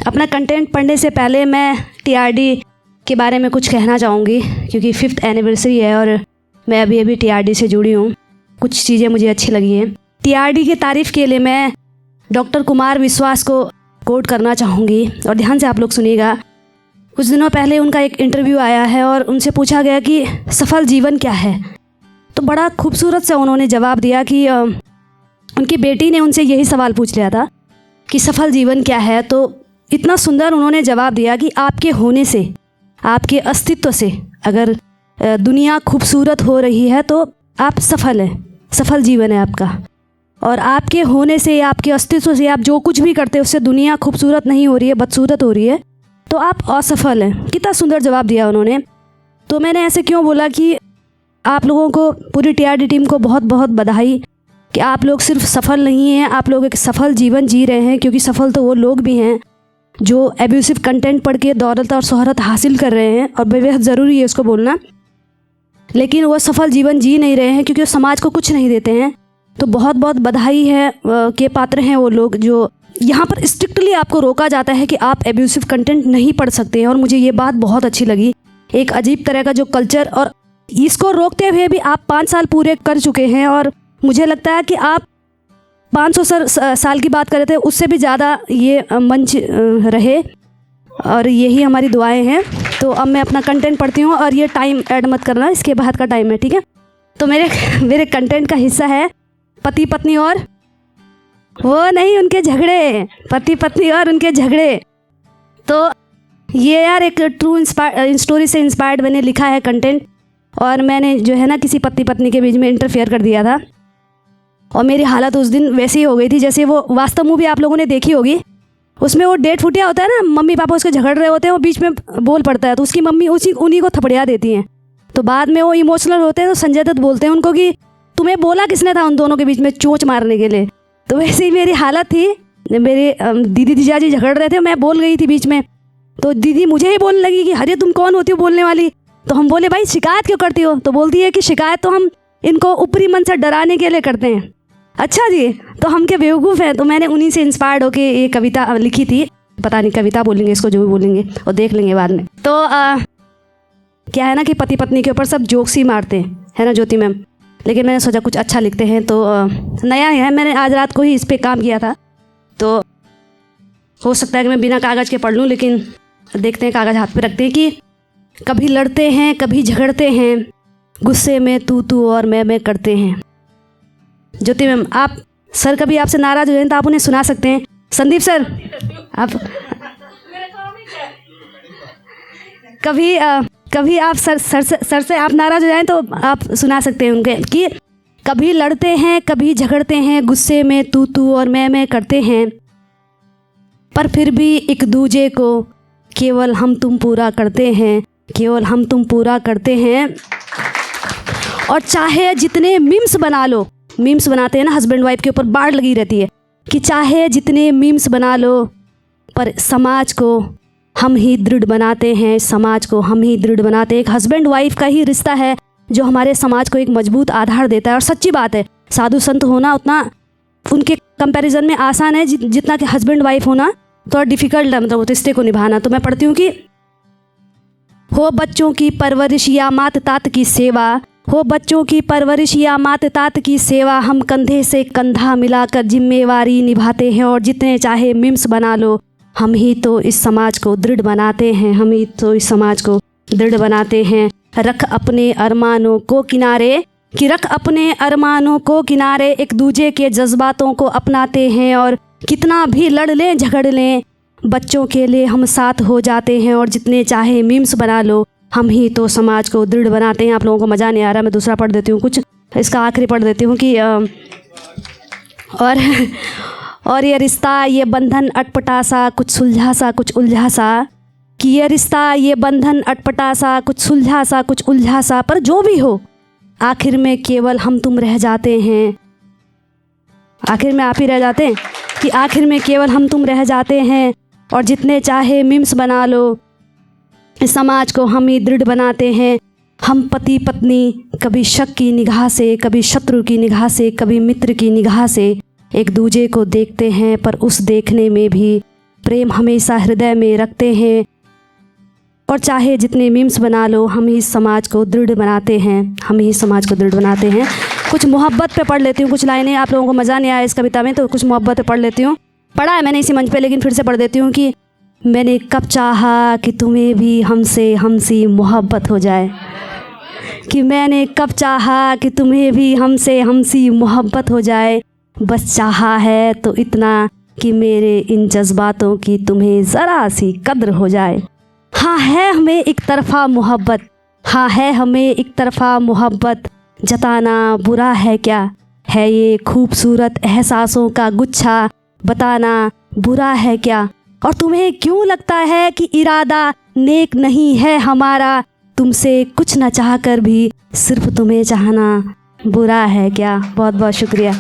अपना कंटेंट पढ़ने से पहले मैं टीआरडी के बारे में कुछ कहना चाहूँगी, क्योंकि 5th एनिवर्सरी है और मैं अभी टीआरडी से जुड़ी हूँ। कुछ चीज़ें मुझे अच्छी लगी हैं। टीआरडी की तारीफ़ के लिए मैं डॉक्टर कुमार विश्वास को कोट करना चाहूँगी और ध्यान से आप लोग सुनिएगा। कुछ दिनों पहले उनका एक इंटरव्यू आया है और उनसे पूछा गया कि सफल जीवन क्या है, तो बड़ा खूबसूरत से उन्होंने जवाब दिया कि उनकी बेटी ने उनसे यही सवाल पूछ लिया था कि सफल जीवन क्या है। तो इतना सुंदर उन्होंने जवाब दिया कि आपके होने से, आपके अस्तित्व से अगर दुनिया खूबसूरत हो रही है तो आप सफल हैं, सफल जीवन है आपका। और आपके होने से, आपके अस्तित्व से, आप जो कुछ भी करते हैं उससे दुनिया खूबसूरत नहीं हो रही है, बदसूरत हो रही है, तो आप असफल हैं। कितना सुंदर जवाब दिया उन्होंने। तो मैंने ऐसे क्यों बोला कि आप लोगों को, पूरी टीआरडी टीम को बहुत बहुत बधाई कि आप लोग सिर्फ सफल नहीं हैं, आप लोग एक सफल जीवन जी रहे हैं। क्योंकि सफल तो वो लोग भी हैं जो एब्यूसिव कंटेंट पढ़ के दौलत और शोहरत हासिल कर रहे हैं, और बेहद ज़रूरी है इसको बोलना, लेकिन वो सफल जीवन जी नहीं रहे हैं क्योंकि वो समाज को कुछ नहीं देते हैं। तो बहुत बहुत बधाई है के पात्र हैं वो लोग जो यहाँ पर स्ट्रिक्टली आपको रोका जाता है कि आप एब्यूसिव कंटेंट नहीं पढ़ सकते हैं। और मुझे ये बात बहुत अच्छी लगी। एक अजीब तरह का जो कल्चर, और इसको रोकते हुए भी आप 5 साल पूरे कर चुके हैं, और मुझे लगता है कि आप 500 साल की बात कर रहे थे, उससे भी ज़्यादा ये मंच रहे, और यही हमारी दुआएं हैं। तो अब मैं अपना कंटेंट पढ़ती हूँ, और ये टाइम ऐड मत करना, इसके बाद का टाइम है, ठीक है। तो मेरे कंटेंट का हिस्सा है पति पत्नी और वो नहीं उनके झगड़े, पति पत्नी और उनके झगड़े। तो ये यार एक ट्रू स्टोरी से इंस्पायर्ड मैंने लिखा है कंटेंट, और मैंने जो है ना किसी पति पत्नी के बीच में इंटरफेयर कर दिया था, और मेरी हालत उस दिन वैसी ही हो गई थी जैसे वो वास्तव मूवी आप लोगों ने देखी होगी। उसमें वो डेट फुटिया होता है ना, मम्मी पापा उसके झगड़ रहे होते हैं, वो बीच में बोल पड़ता है तो उसकी मम्मी उन्हीं को थपड़िया देती हैं। तो बाद में वो इमोशनल होते हैं तो संजय दत्त बोलते हैं उनको कि तुम्हें बोला किसने था उन दोनों के बीच में चोंच मारने के लिए। तो वैसे ही मेरी हालत थी। मेरे दीदी जीजाजी झगड़ रहे थे, मैं बोल गई थी बीच में, तो दीदी मुझे ही बोलने लगी कि अरे तुम कौन होती हो बोलने वाली। तो हम बोले भाई शिकायत क्यों करती हो। तो बोलती है कि शिकायत तो हम इनको ऊपरी मन से डराने के लिए करते हैं। अच्छा जी, तो हम क्या बेवकूफ़ हैं। तो मैंने उन्हीं से इंस्पायर्ड होकर ये कविता लिखी थी। पता नहीं कविता बोलेंगे इसको, जो भी बोलेंगे और देख लेंगे बाद में। तो क्या है ना कि पति पत्नी के ऊपर सब जोक्स ही मारते हैं, है ना ज्योति मैम, लेकिन मैंने सोचा कुछ अच्छा लिखते हैं। तो नया है, मैंने आज रात को ही इस पर काम किया था, तो हो सकता है कि मैं बिना कागज़ के पढ़ लूँ, लेकिन देखते हैं, कागज़ हाथ पे रखते हैं कि कभी लड़ते हैं, कभी झगड़ते हैं, गुस्से में तू और मैं करते हैं। ज्योति मैम, आप सर कभी आपसे नाराज़ हो जाए तो आप उन्हें सुना सकते हैं। संदीप सर, आप कभी आप सर से आप नाराज़ हो जाएं तो आप सुना सकते हैं उनके कि कभी लड़ते हैं, कभी झगड़ते हैं, गुस्से में तू और मैं करते हैं, पर फिर भी एक दूजे को केवल हम तुम पूरा करते हैं, केवल हम तुम पूरा करते हैं। और चाहे जितने मीम्स बना लो, मीम्स बनाते हैं ना, हस्बैंड वाइफ के ऊपर बाढ़ लगी रहती है कि चाहे जितने मीम्स बना लो, पर समाज को हम ही दृढ़ बनाते हैं, समाज को हम ही दृढ़ बनाते हैं। एक हस्बैंड वाइफ का ही रिश्ता है जो हमारे समाज को एक मजबूत आधार देता है। और सच्ची बात है, साधु संत होना उतना उनके कंपैरिजन में आसान है जितना कि हस्बैंड वाइफ होना थोड़ा डिफ़िकल्ट है, मतलब रिश्ते को निभाना। तो मैं पढ़ती हूँ कि हो बच्चों की परवरिश या मात तात की सेवा, हो बच्चों की परवरिश या मात तात की सेवा, हम कंधे से कंधा मिलाकर जिम्मेवारी निभाते हैं। और जितने चाहे मीम्स बना लो, हम ही तो इस समाज को दृढ़ बनाते हैं, हम ही तो इस समाज को दृढ़ बनाते हैं। रख अपने अरमानों को किनारे, कि रख अपने अरमानों को किनारे, एक दूजे के जज्बातों को अपनाते हैं। और कितना भी लड़ लें झगड़ लें, बच्चों के लिए हम साथ हो जाते हैं। और जितने चाहे मीम्स बना लो, हम ही तो समाज को दृढ़ बनाते हैं। आप लोगों को मज़ा नहीं आ रहा, मैं दूसरा पढ़ देती हूँ, कुछ इसका आखिरी पढ़ देती हूँ कि और ये रिश्ता ये बंधन अटपटा सा, कुछ सुलझा सा कुछ उलझा सा, कि ये रिश्ता ये बंधन अटपटा सा, कुछ सुलझा सा कुछ उलझा सा, पर जो भी हो आखिर में केवल हम तुम रह जाते हैं। आखिर में आप ही रह जाते हैं, कि आखिर में केवल हम तुम रह जाते हैं। और जितने चाहे मीम्स बना लो, इस समाज को हम ही दृढ़ बनाते हैं। हम पति पत्नी कभी शक की निगाह से, कभी शत्रु की निगाह से, कभी मित्र की निगाह से एक दूजे को देखते हैं, पर उस देखने में भी प्रेम हमेशा हृदय में रखते हैं और चाहे जितने मीम्स बना लो, हम ही समाज को दृढ़ बनाते हैं, हम ही समाज को दृढ़ बनाते हैं। कुछ मोहब्बत पे पढ़ लेती हूँ, कुछ लाइनें आप लोगों को मज़ा नहीं आया इस कविता में तो कुछ मोहब्बत पे पढ़ लेती हूँ। पढ़ा है मैंने इसी मंच पे, लेकिन फिर से पढ़ देती हूँ कि मैंने कब चाहा कि तुम्हें भी हमसे हमसी मोहब्बत हो जाए, कि मैंने कब चाहा कि तुम्हें भी हमसे हमसी मोहब्बत हो जाए, बस चाहा है तो इतना कि मेरे इन जज्बातों की तुम्हें ज़रा सी कद्र हो जाए। हाँ है हमें एक तरफ़ा मोहब्बत, हाँ है हमें एक तरफ़ा मोहब्बत, जताना बुरा है क्या, है ये खूबसूरत एहसासों का गुच्छा, बताना बुरा है क्या। और तुम्हें क्यों लगता है कि इरादा नेक नहीं है हमारा, तुमसे कुछ न चाह कर भी सिर्फ तुम्हें चाहना बुरा है क्या। बहुत बहुत शुक्रिया।